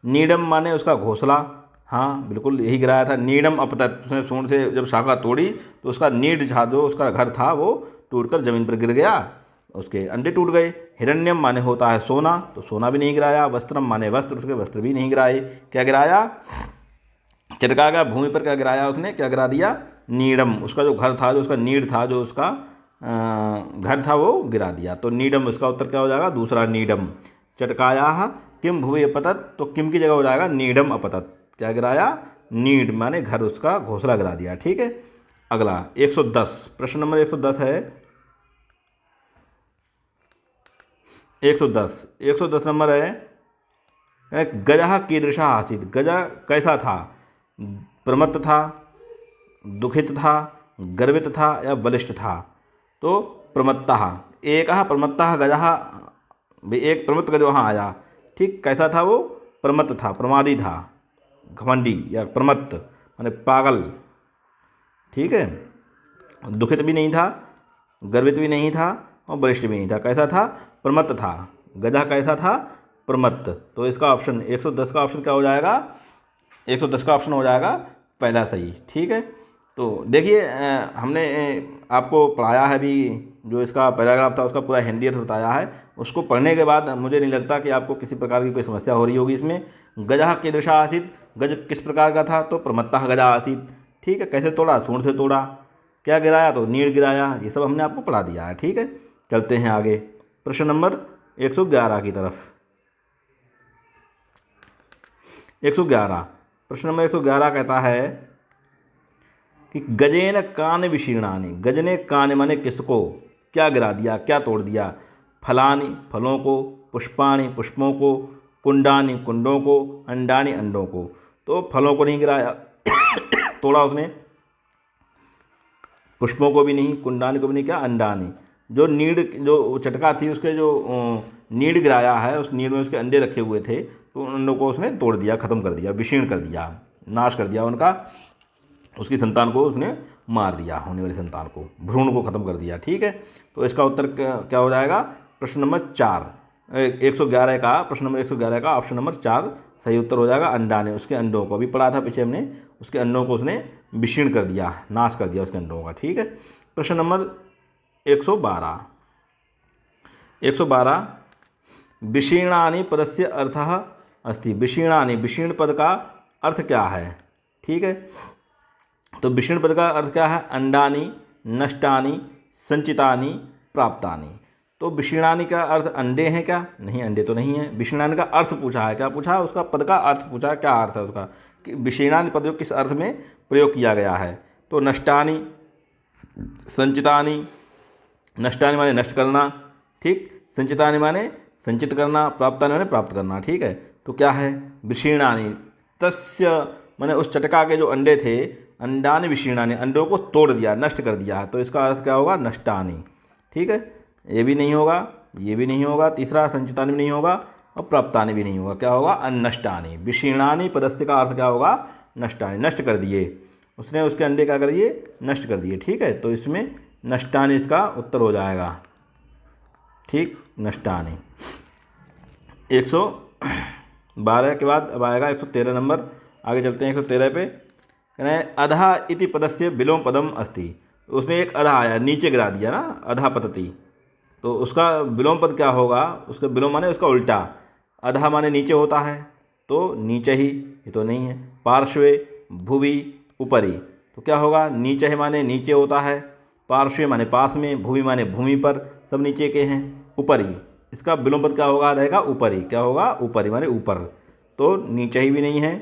नीडम माने उसका घोंसला, हाँ बिल्कुल यही गिराया था। नीडम अपतत, उसने सूंड से जब शाखा तोड़ी तो उसका नीड था, जो उसका घर था वो टूटकर जमीन पर गिर गया, उसके अंडे टूट गए। हिरण्यम माने होता है सोना, तो सोना भी नहीं गिराया। वस्त्रम माने वस्त्र, उसके वस्त्र भी नहीं गिराए। क्या गिराया, चटका का भूमि पर क्या गिराया उसने, क्या गिरा दिया, नीडम, उसका जो घर था, जो उसका नीड था, जो उसका घर था वो गिरा दिया। तो नीडम, उसका उत्तर क्या हो जाएगा, दूसरा नीडम। चटकाया किम भूमि अपतत, तो किम की जगह हो जाएगा नीडम अपतत। क्या गिराया, नीड माने घर, उसका घोंसला गिरा दिया। ठीक है। अगला 110, प्रश्न नंबर 110 है। 110 नंबर है, गजा कीदृशा आसीत। गजा कैसा था, प्रमत्त था, दुखित था, गर्वित था या बलिष्ठ था। तो प्रमत्ता, एक प्रमत्ता गजा, एक प्रमत्त गज वहाँ आया। ठीक, कैसा था वो, प्रमत्त था, प्रमादी था, घमंडी या प्रमत्त माने पागल। ठीक है। दुखित भी नहीं था, गर्वित भी नहीं था और बलिष्ठ भी नहीं था। कैसा था, प्रमत्त था। गधा कैसा था, प्रमत्त। तो इसका ऑप्शन 110 का ऑप्शन क्या हो जाएगा, 110 का ऑप्शन हो जाएगा पहला सही। ठीक है। तो देखिए, हमने आपको पढ़ाया है भी, जो इसका पैराग्राफ था उसका पूरा हिंदी अर्थ बताया है। उसको पढ़ने के बाद मुझे नहीं लगता कि आपको किसी प्रकार की कोई समस्या हो रही होगी इसमें। गजा कीदृशा आसीत, गज किस प्रकार का था, तो प्रमत्ता गजा आसीत। ठीक है। कैसे तोड़ा, सूंड से तोड़ा। क्या गिराया, तो नीड़ गिराया। ये सब हमने आपको पढ़ा दिया है। ठीक है। चलते हैं आगे प्रश्न नंबर 111 की तरफ। 111, प्रश्न नंबर 111 कहता है कि गजेन कान विशीर्णानि। गज ने कान माने किसको, क्या गिरा दिया, क्या तोड़ दिया। फलानि, फलों को, पुष्पाणि, पुष्पों को, कुंडानि, कुंडों को, अंडानि, अंडों को। तो फलों को नहीं गिराया, तोड़ा उसने, पुष्पों को भी नहीं, कुंडानि को भी नहीं, क्या, अंडानि। जो नीड, जो चटका थी उसके जो नीड गिराया है, उस नीड में उसके अंडे रखे हुए थे, तो उन अंडों को उसने तोड़ दिया, खत्म कर दिया, विशीर्ण कर दिया, नाश कर दिया उनका। उसकी संतान को उसने मार दिया, होने वाली संतान को, भ्रूण को खत्म कर दिया। ठीक है। तो इसका उत्तर क्या हो जाएगा, प्रश्न नंबर 4, 111 का, प्रश्न नंबर 111 का ऑप्शन नंबर 4 सही उत्तर हो जाएगा अंडानी, उसके अंडों को, अभी पढ़ा था पीछे हमने, उसके अंडों को उसने विशीर्ण कर दिया, नाश कर दिया उसके अंडों का। ठीक है, प्रश्न नंबर 112। 112 विशीर्णानि पदस्य अर्थः अस्ति। विशीर्णानि, विशीर्ण पद का अर्थ क्या है? ठीक है, तो विशीर्ण पद का अर्थ क्या है? अंडानी, नष्टानि, संचितानि, प्राप्तानि। तो विशीर्णानि का अर्थ अंडे हैं क्या? नहीं, अंडे तो नहीं है। विशीर्णानि का अर्थ पूछा है, क्या पूछा है? उसका पद का अर्थ पूछा है, क्या अर्थ है उसका, कि विशीर्णानि पद किस अर्थ में प्रयोग किया गया है। तो नष्टानि, संचितानि, नष्टानि माने नष्ट करना, ठीक, संचितानि माने संचित करना, प्राप्तानि माने प्राप्त करना। ठीक है, तो क्या है? विशीर्णानि, तस्य माने उस चटका के जो अंडे थे, अंडानि विशीर्णानि, अंडों को तोड़ दिया, नष्ट कर दिया है, तो इसका अर्थ क्या होगा? नष्टानि। ठीक है, ये भी नहीं होगा, ये भी नहीं होगा, तीसरा संचितानि भी नहीं होगा, और प्राप्तानि भी नहीं होगा, क्या होगा? अनष्टानि। विशीर्णानि पदस्य का अर्थ क्या होगा? नष्टानि, नष्ट कर दिए, उसने उसके अंडे क्या कर दिए? नष्ट कर दिए। ठीक है, तो इसमें नष्टानि इसका उत्तर हो जाएगा। ठीक, नष्टानि। 112 के बाद अब आएगा 113 नंबर। आगे चलते हैं 113 पे। कह रहे हैं अधः इति पदस्य विलोम पदम अस्ति। उसमें एक अधः आया, नीचे गिरा दिया ना, अधः पतति, तो उसका विलोम पद क्या होगा? उसका विलोम माने उसका उल्टा। अधः माने नीचे होता है, तो नीचे ही, ये तो नहीं है। पार्श्वे, भुवि, ऊपरी, तो क्या होगा? नीचे है माने नीचे होता है, पार्श्वे माने पास में, भूमि माने भूमि पर, सब नीचे के हैं। ऊपरी, इसका विलोम पद क्या होगा? रहेगा ऊपरी, क्या होगा? ऊपरी माने ऊपर, तो नीचे ही भी नहीं है,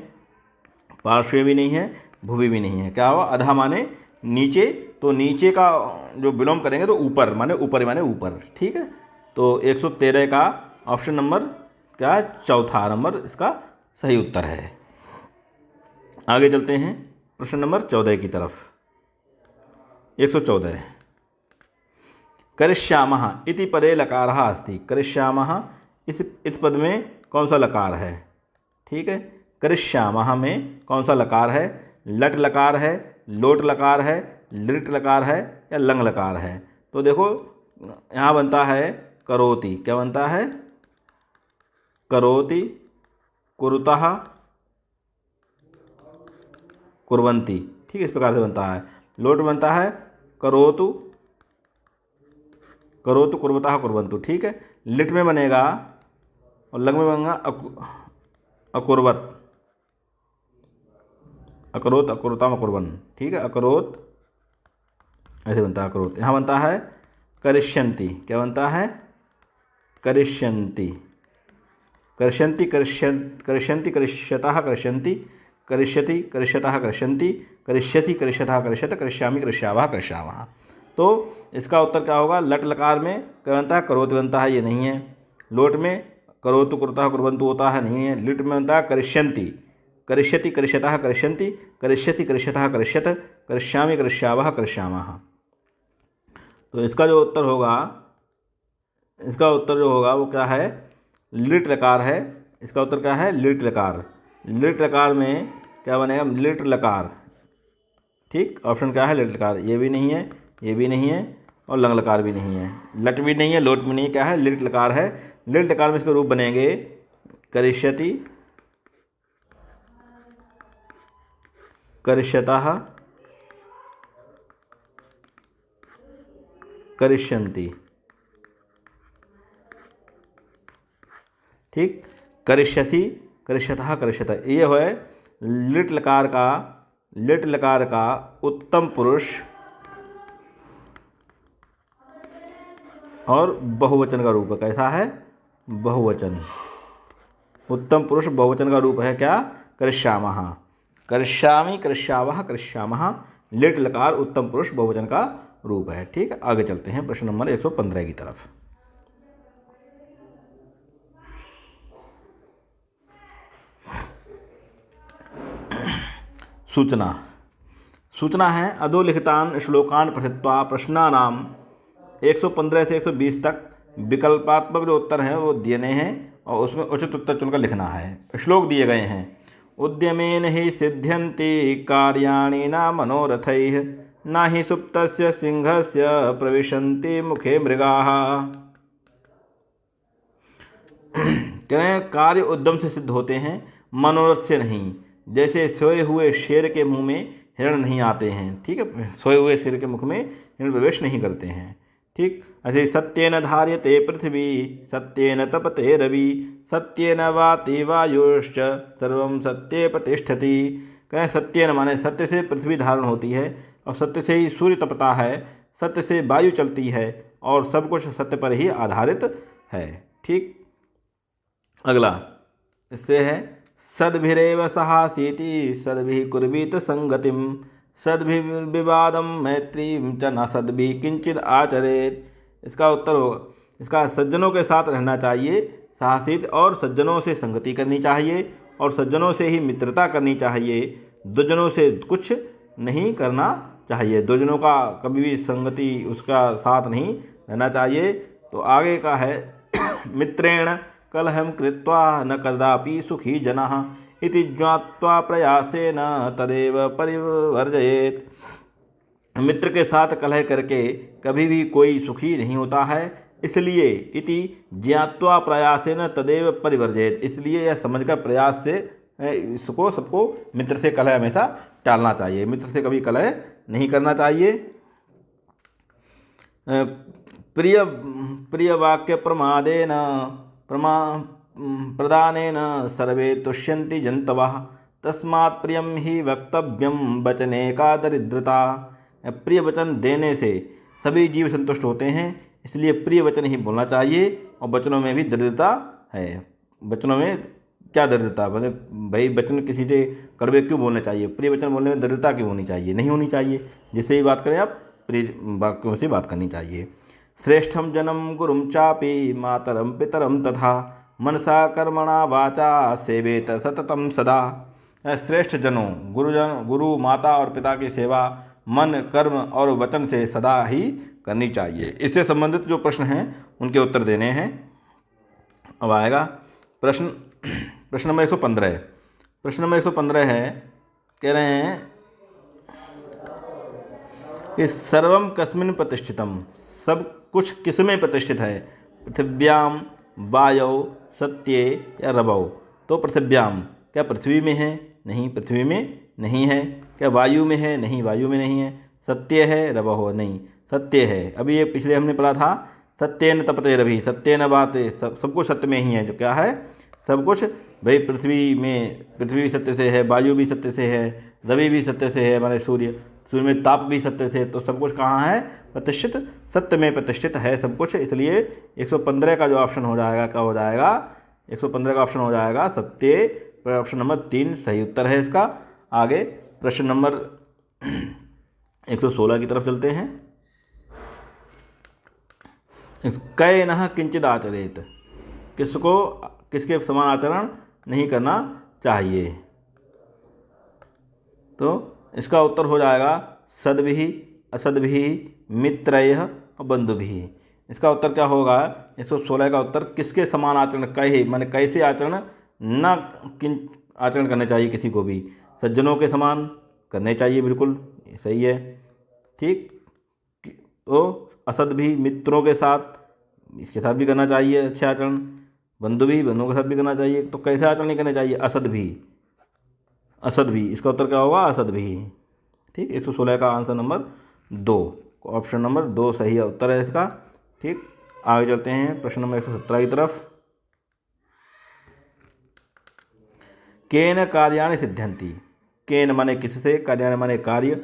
पार्श्व भी नहीं है, भूमि भी नहीं है, क्या होगा? अधा माने नीचे, तो नीचे का जो विलोम करेंगे तो ऊपर माने ऊपरी माने ऊपर। ठीक है, तो 113 का ऑप्शन नंबर क्या है? चौथा नंबर इसका सही उत्तर है। आगे चलते हैं प्रश्न नंबर 14 की तरफ। 114 करिष्यामः इति पदे लकारः अस्ति। करिष्यामः, इस पद में कौन सा लकार है? ठीक है, करिष्यामः में कौन सा लकार है? लट लकार है, लोट लकार है, लिट लकार है, या लंग लकार है? तो देखो यहाँ बनता है करोति, क्या बनता है? करोति, कुरुतः, कुर्वन्ति। ठीक है, इस प्रकार से बनता है। लोट बनता है करोतु, करोतु, कुर्वतः, कुर्वन्तु। ठीक है, लिट में बनेगा और लंग में बनेगा अकुर्वत, अकरोत, अकुरताम, अकुर्वन। ठीक है, अकरोत ऐसे बनता है, अकरोत। यहाँ बनता है करिष्यन्ति, क्या बनता है? करिष्यन्ति, करिष्यन्ति, करिष्यन्ति, करिष्यतः, करिष्यन्ति, करिष्यति, करिष्यतः, करिष्यन्ति, करिष्यसि, करिष्यतः, करिष्यत, करिष्यामि, करिष्यावः, करिष्यामः। तो इसका उत्तर क्या होगा? लट लकार में क्या बनता है? करोत बनता है, ये नहीं है। लोट में करोतु, कुरुतः, कुर्वन्तु होता है, नहीं है। लिट में बनता है करिष्यन्ति, करिष्यति, करिष्यतः, करिष्यन्ति, करिष्यसि, करिष्यतः, करिष्यत, करिष्यामि, करिष्यावः, करिष्यामः। तो इसका जो उत्तर होगा, इसका उत्तर जो होगा वो क्या है? लिट लकार है। इसका उत्तर क्या है? लिट लकार। लिट लकार में क्या बनेगा? लिट लकार। ठीक, ऑप्शन क्या है? लिट लकार। ये भी नहीं है, ये भी नहीं है, और लंग लकार भी नहीं है। लट भी नहीं है, लोट भी नहीं है, क्या है? लिट लकार है। लिट लकार में इसके रूप बनेंगे करिष्यति, करिष्यतः, करिष्यन्ति। ठीक, करिष्यसि, करिष्यतः, करिष्यत। ये है लिट लकार का, लिट लकार का उत्तम पुरुष और बहुवचन का रूप है। कैसा है? बहुवचन। उत्तम पुरुष बहुवचन का रूप है क्या? करिष्यामः, करिष्यामि, करिष्यावः, करिष्यामः। लिट लकार उत्तम पुरुष बहुवचन का रूप है। ठीक है, आगे चलते हैं प्रश्न नंबर 115 की तरफ। सूचना, सूचना है अधोलिखितान श्लोकान पठित्वा प्रश्नानाम 115 से 120 तक विकल्पात्मक जो उत्तर हैं वो दिए हैं और उसमें उचित उत्तर चुनकर लिखना है। श्लोक दिए गए हैं। उद्यमेन हि सिद्ध्यन्ति कार्याणि न मनोरथैः न हि सुप्तस्य सिंहस्य प्रविशन्ति मुखे मृगाः। कह रहे हैं कार्य उद्यम से सिद्ध होते हैं, मनोरथ से नहीं। जैसे सोए हुए शेर के मुंह में हिरण नहीं आते हैं, ठीक है, सोए हुए शेर के मुख में हिरण प्रवेश नहीं करते हैं, ठीक। ऐसे सत्येन धार्यते पृथ्वी सत्येन तपते रवि सत्येन वाति वायुश्च सर्वं सत्ये प्रतिष्ठति। कहें सत्येन माने सत्य से पृथ्वी धारण होती है और सत्य से ही सूर्य तपता है, सत्य से वायु चलती है और सब कुछ सत्य पर ही आधारित है, ठीक। अगला इससे है सद्भिरेव सहासीति सद्भिः कुर्वीत संगतिम सद्भिर्विवादम मैत्रीं च न सद्भिः किंचित आचरेत। इसका उत्तर होगा, इसका सज्जनों के साथ रहना चाहिए, साहसित और सज्जनों से संगति करनी चाहिए और सज्जनों से ही मित्रता करनी चाहिए, दुर्जनों से कुछ नहीं करना चाहिए, दुर्जनों का कभी भी संगति उसका साथ नहीं रहना चाहिए। तो आगे का है मित्रेण कलहम कृत्वा न कदापि सुखी जनः इति ज्ञात्वा प्रयासेन तदेव परिवर्जयेत। मित्र के साथ कलह करके कभी भी कोई सुखी नहीं होता है, इसलिए इति ज्ञात्वा प्रयासेन तदेव परिवर्जयेत, इसलिए यह समझकर प्रयास से इसको सबको मित्र से कलह हमेशा टालना चाहिए, मित्र से कभी कलह नहीं करना चाहिए। प्रिय वाक्य प्रमादेन प्रदानेन सर्वे तुष्यन्ति जन्तवः तस्मात् प्रियं हि वक्तव्यं वचने का दरिद्रता। प्रिय वचन देने से सभी जीव संतुष्ट होते हैं, इसलिए प्रिय वचन ही बोलना चाहिए और वचनों में भी दरिद्रता है। वचनों में क्या दरिद्रता, मतलब भाई वचन किसी से कड़वे क्यों बोलने चाहिए, प्रिय वचन बोलने में दरिद्रता क्यों होनी चाहिए, नहीं होनी चाहिए। जिससे भी बात करें आप प्रिय वाक्यों से बात करनी चाहिए। श्रेष्ठम जनम गुरुम चापि मातरम पितरम तथा मनसा कर्मणा वाचा सेवेत सततम सदा। श्रेष्ठ जनों गुरु माता और पिता की सेवा मन कर्म और वचन से सदा ही करनी चाहिए। इससे संबंधित जो प्रश्न हैं उनके उत्तर देने हैं। अब आएगा प्रश्न नंबर 115। प्रश्न नंबर 115 है, कह रहे हैं कि सर्वम कस्मिन् प्रतिष्ठितम, सब कुछ किस में प्रतिष्ठित है, पृथिव्याम वायौ सत्ये या रवौ। तो पृथिव्याम, क्या पृथ्वी में है, नहीं पृथ्वी में नहीं है। क्या वायु में है, नहीं वायु में नहीं है। सत्य है, रवौ नहीं सत्य है। अभी ये पिछले हमने पढ़ा था सत्येन तपते रवि सत्येन वाते, सब कुछ सत्य में ही है। जो क्या है, सब कुछ भाई पृथ्वी भी सत्य से है, वायु भी सत्य से है, रवि भी सत्य से है, माने सूर्य में ताप भी सत्य से। तो सब कुछ कहाँ है, प्रतिष्ठित सत्य में प्रतिष्ठित है सब कुछ। इसलिए 115 का जो ऑप्शन हो जाएगा, क्या हो जाएगा, 115 का ऑप्शन हो जाएगा सत्य। ऑप्शन नंबर 3 सही उत्तर है इसका। आगे प्रश्न नंबर 116 की तरफ चलते हैं। कैनः किंचिद आचरेत, किसके समान आचरण नहीं करना चाहिए। तो इसका उत्तर हो जाएगा सद्भिः असद्भिः मित्रैः और बंधुभिः। इसका उत्तर क्या होगा, 116 का उत्तर किसके समान आचरण, कहे माने कैसे आचरण न आचरण करने चाहिए किसी को भी, सज्जनों के समान करने चाहिए, बिल्कुल सही है, ठीक। तो असद भी मित्रों के साथ, इसके साथ भी करना चाहिए अच्छे आचरण, बंधुओं के साथ भी करना चाहिए। तो कैसे आचरण नहीं करना चाहिए, असद भी, इसका उत्तर क्या होगा, असद भी, ठीक। 116 का आंसर नंबर 2, ऑप्शन नंबर 2 सही उत्तर है इसका, ठीक। आगे चलते हैं प्रश्न नंबर 117 की तरफ। केन कार्याणि सिद्ध्यन्ति, केन माने किससे, कार्याणि माने कार्य,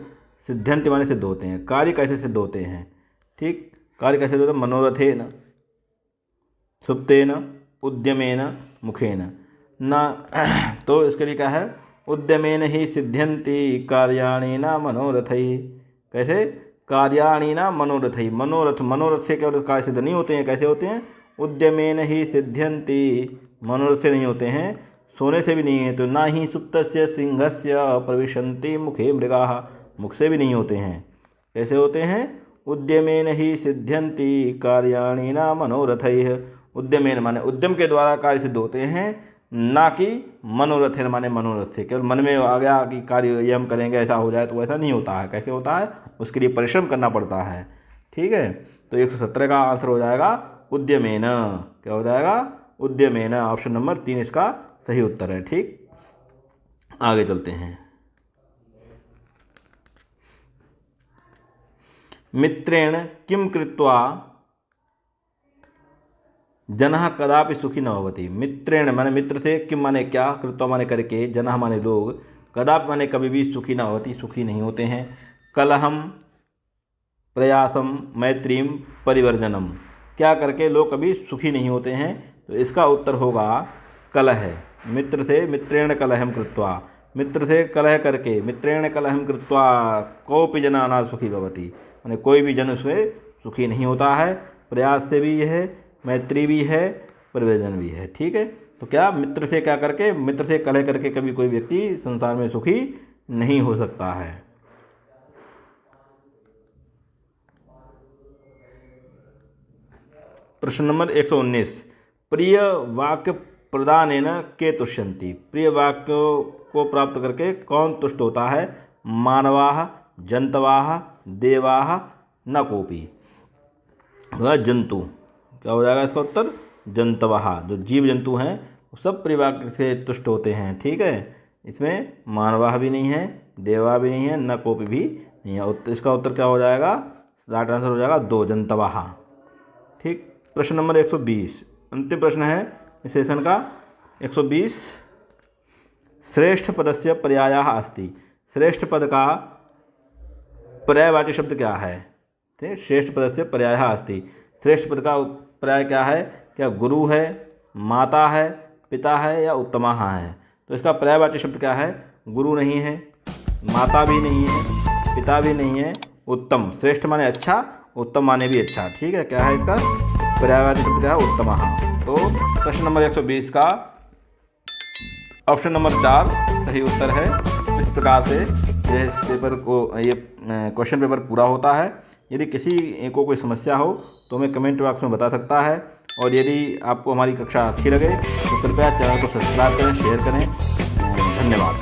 सिद्ध्यन्ति माने सिद्ध होते हैं। कार्य कैसे सिद्ध होते हैं, ठीक। कार्य कैसे सिद्ध होते हैं, मनोरथेन सुप्तेन उद्यमेन मुखेन न। तो इसके लिए क्या है, उद्यमेन ही सिद्ध्यन्ति कार्याणि न मनोरथैः। कैसे, कार्याणि न मनोरथैः, मनोरथ से केवल कार्य सिद्ध नहीं होते हैं। कैसे होते हैं, उद्यमेन ही सिद्ध्यन्ति, मनोरथ से नहीं होते हैं, सोने से भी नहीं है। तो ना ही सुप्तस्य सिंहस्य प्रविशन्ति मुखे मृगाः, मुख से भी नहीं होते हैं। कैसे होते हैं, उद्यमेन ही सिद्ध्यन्ति कार्याणि न मनोरथैः। उद्यमेन माने उद्यम के द्वारा कार्य सिद्ध होते हैं, ना कि मनोरथेन माने मनोरथ से, केवल मन में आ गया कि कार्य ये हम करेंगे ऐसा हो जाए, तो ऐसा नहीं होता है। कैसे होता है, उसके लिए परिश्रम करना पड़ता है, ठीक है। तो 117 का आंसर हो जाएगा उद्यमेन, क्या हो जाएगा, उद्यमेन, ऑप्शन नंबर 3 इसका सही उत्तर है, ठीक। आगे चलते हैं। मित्रेण किम कृत्वा जनः कदापि सुखी न भवति। मित्रेण माने मित्र से, किम माने क्या, कृत्वा माने करके, जनः माने लोग, कदापि माने कभी भी, सुखी न भवति सुखी नहीं होते हैं। कलहम प्रयासम मैत्रीम परिवर्जनम, क्या करके लोग कभी सुखी नहीं होते हैं, तो इसका उत्तर होगा कलह। मित्र से, मित्रेण कलहम कृत्वा, मित्र से कलह करके, मित्रेण कलहम कृत्वा कोऽपि जनः न सुखी भवति, माने कोई भी जन उससे सुखी नहीं होता है। प्रयास से भी है, मैत्री भी है, परिवर्जन भी है। ठीक है, तो क्या मित्र से क्या करके, मित्र से कलह करके कभी कोई व्यक्ति संसार में सुखी नहीं हो सकता है। प्रश्न नंबर 119, प्रिय वाक्य प्रदानेन के तुष्यन्ति। प्रिय वाक्यों को प्राप्त करके कौन तुष्ट होता है। मानवाः, जंतवाः, देवाः, न कोपी। जंतु, क्या हो जाएगा इसका उत्तर, जंतवः, जो जीव जंतु हैं वो सब प्रिय वाक्य से तुष्ट होते हैं। ठीक है, इसमें मानवाः भी नहीं है, देवा भी नहीं है, न कोपी भी नहीं है। इसका उत्तर क्या हो जाएगा, राइट आंसर हो जाएगा 2, जंतवः। ठीक, प्रश्न नंबर 120, अंतिम प्रश्न है इस सेशन का। 120, श्रेष्ठ पदस्य पर्यायः अस्ति। श्रेष्ठ पद का पर्यायवाची शब्द क्या है। ठीक, श्रेष्ठ पदस्य पर्यायः अस्ति। श्रेष्ठ पद का पर्याय क्या है, क्या गुरु है, माता है, पिता है या उत्तमः है। तो इसका पर्यायवाची शब्द क्या है, गुरु नहीं है, माता भी नहीं है, पिता भी नहीं है, उत्तम। श्रेष्ठ माने अच्छा, उत्तम माने भी अच्छा। ठीक है, क्या है इसका पर्यायवाची शब्द, क्या है, उत्तमः। तो प्रश्न नंबर 120 का ऑप्शन नंबर 4 सही उत्तर है। इस प्रकार से यह पेपर को, ये क्वेश्चन पेपर पूरा होता है। यदि किसी को कोई समस्या हो तो हमें कमेंट बॉक्स में बता सकता है। और यदि आपको हमारी कक्षा अच्छी लगे तो कृपया चैनल को सब्सक्राइब करें, शेयर करें। धन्यवाद।